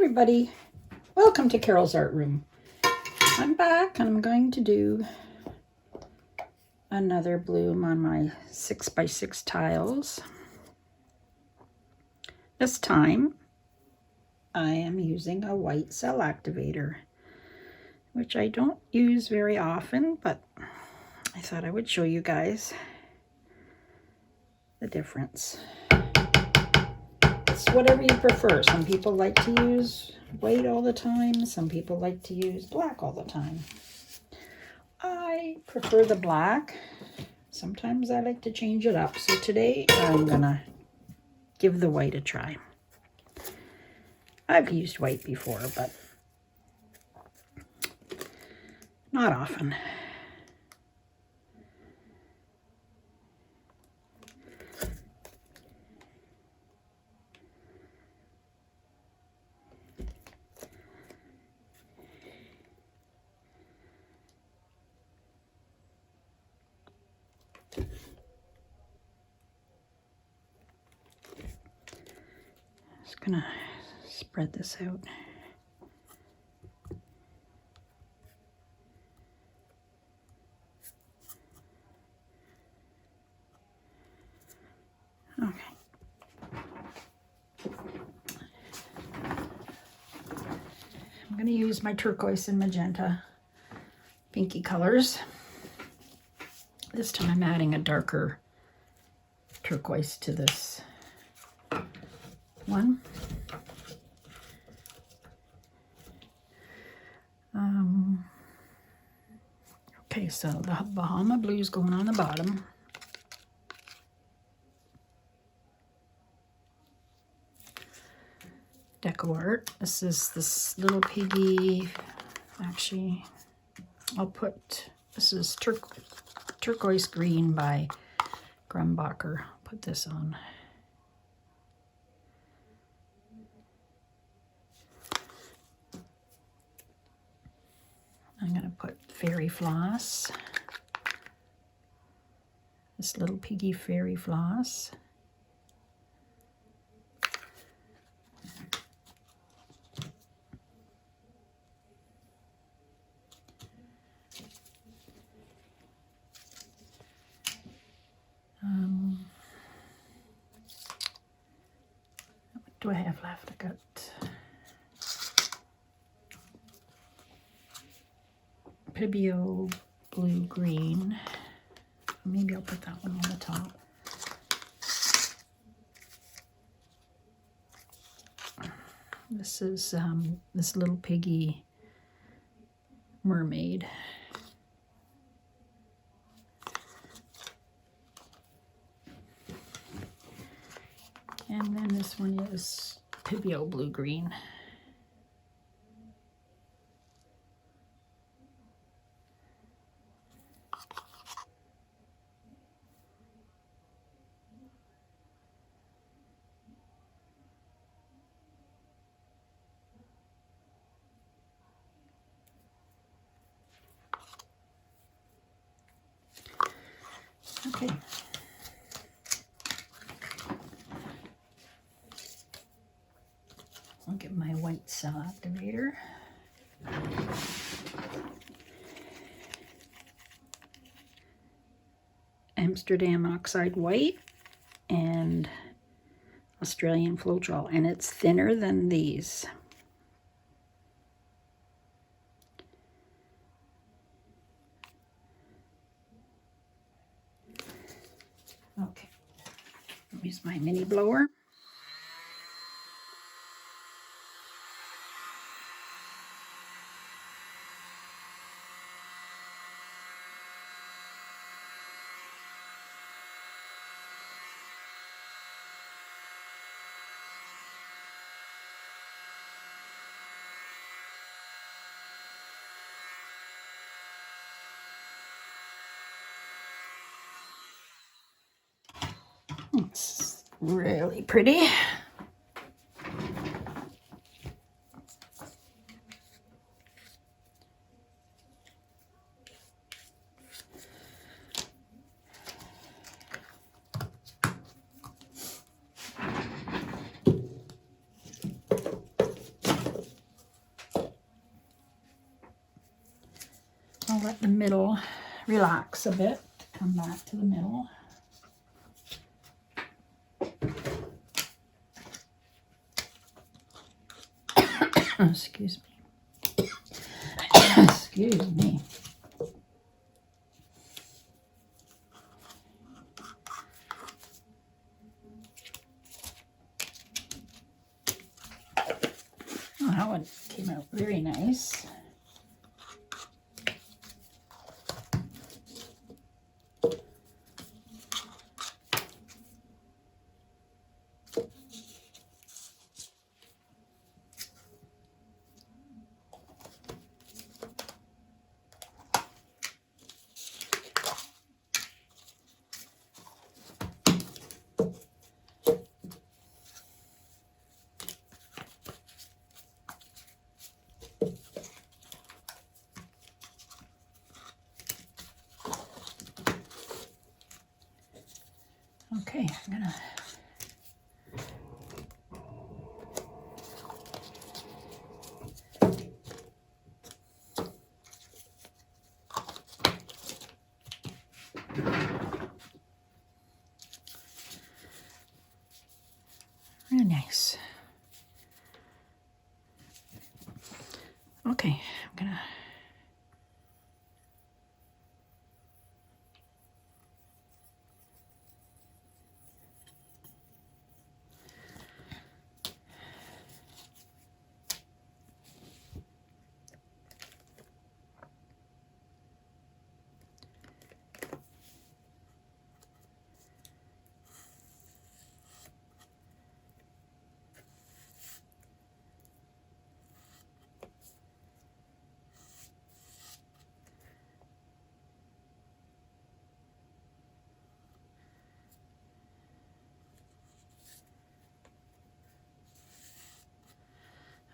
everybody, welcome to Carol's Art Room. I'm back and I'm going to do another bloom on my 6x6 tiles. This time I am using a white cell activator, which I don't use very often, but I thought I would show you guys the difference. It's whatever you prefer. Some people like to use white all the time. Some people like to use black all the time. I prefer the black. Sometimes I like to change it up. So today I'm gonna give the white a try. I've used white before, but not often. Just gonna spread this out. Okay. I'm gonna use my turquoise and magenta pinky colors. This time I'm adding a darker turquoise to this one. Okay, so the Bahama blue is going on the bottom. Deco art. This is this little piggy. Actually, I'll put, this is turquoise green by Grumbacher. I'll put this on. I'm going to put fairy floss. This little piggy fairy floss. What do I have left? I got Pigment blue green. Maybe I'll put that one on the top. This is this little piggy mermaid. And then this one is Pigment blue green. Okay. I'll get my white cell activator. Amsterdam oxide white and Australian floetrol, and it's thinner than these. Okay, use my mini blower. It's really pretty. I'll let the middle relax a bit. Come back to the middle. Excuse me. Excuse me. Oh, that one came out very nice. Okay, I'm gonna very nice. Okay, I'm gonna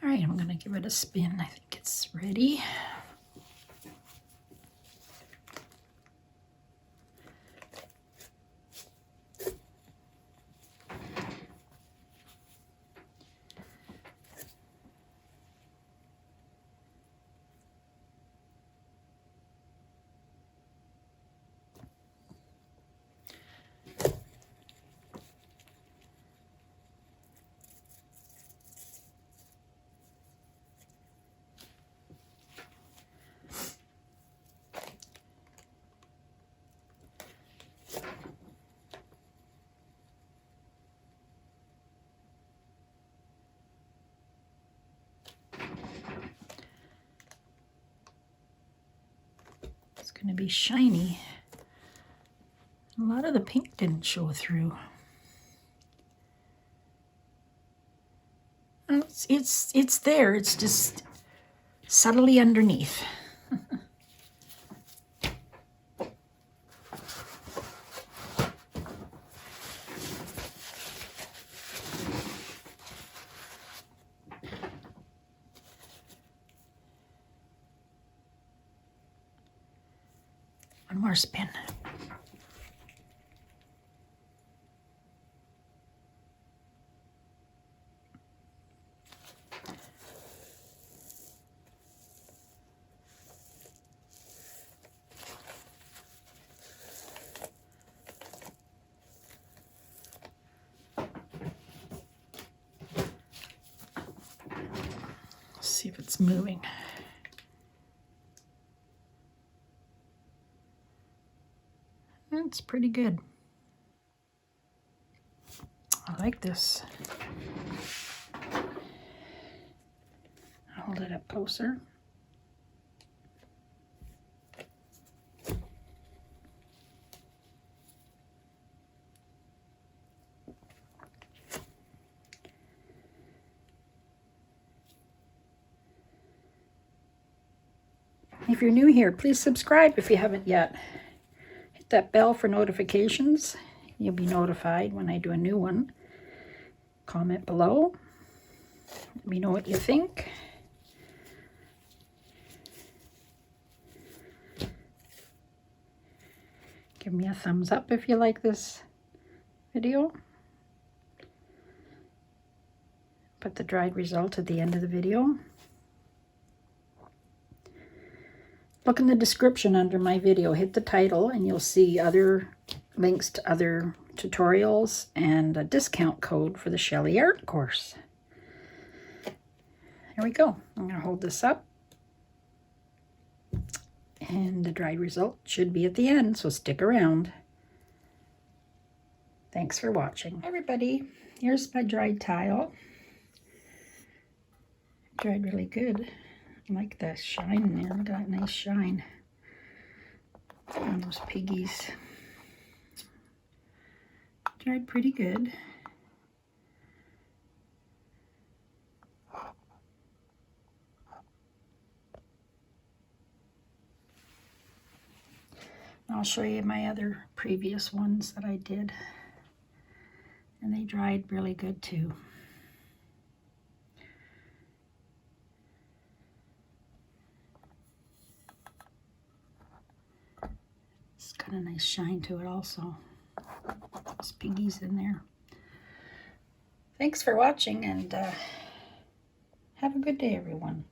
all right, I'm gonna give it a spin. I think it's ready. It's going to be shiny. A lot of the pink didn't show through. It's there. It's just subtly underneath. One more spin. Let's see if it's moving. It's pretty good. I like this. I'll hold it up closer. If you're new here, please subscribe if you haven't yet. Hit that bell for notifications. You'll be notified when I do a new one. Comment below. Let me know what you think. Give me a thumbs up if you like this video. Put the dried result at the end of the video. look in the description under my video. Hit the title and you'll see other links to other tutorials and a discount code for the Sheleeart course. Here we go. I'm going to hold this up. And the dried result should be at the end, so stick around. Thanks for watching. Hi everybody, here's my dried tile. Dried really good. I like the shine there. Look at that nice shine on those piggies. Dried pretty good. I'll show you my other previous ones that I did. And they dried really good too. It's got a nice shine to it also. There's piggies in there. Thanks for watching and have a good day everyone.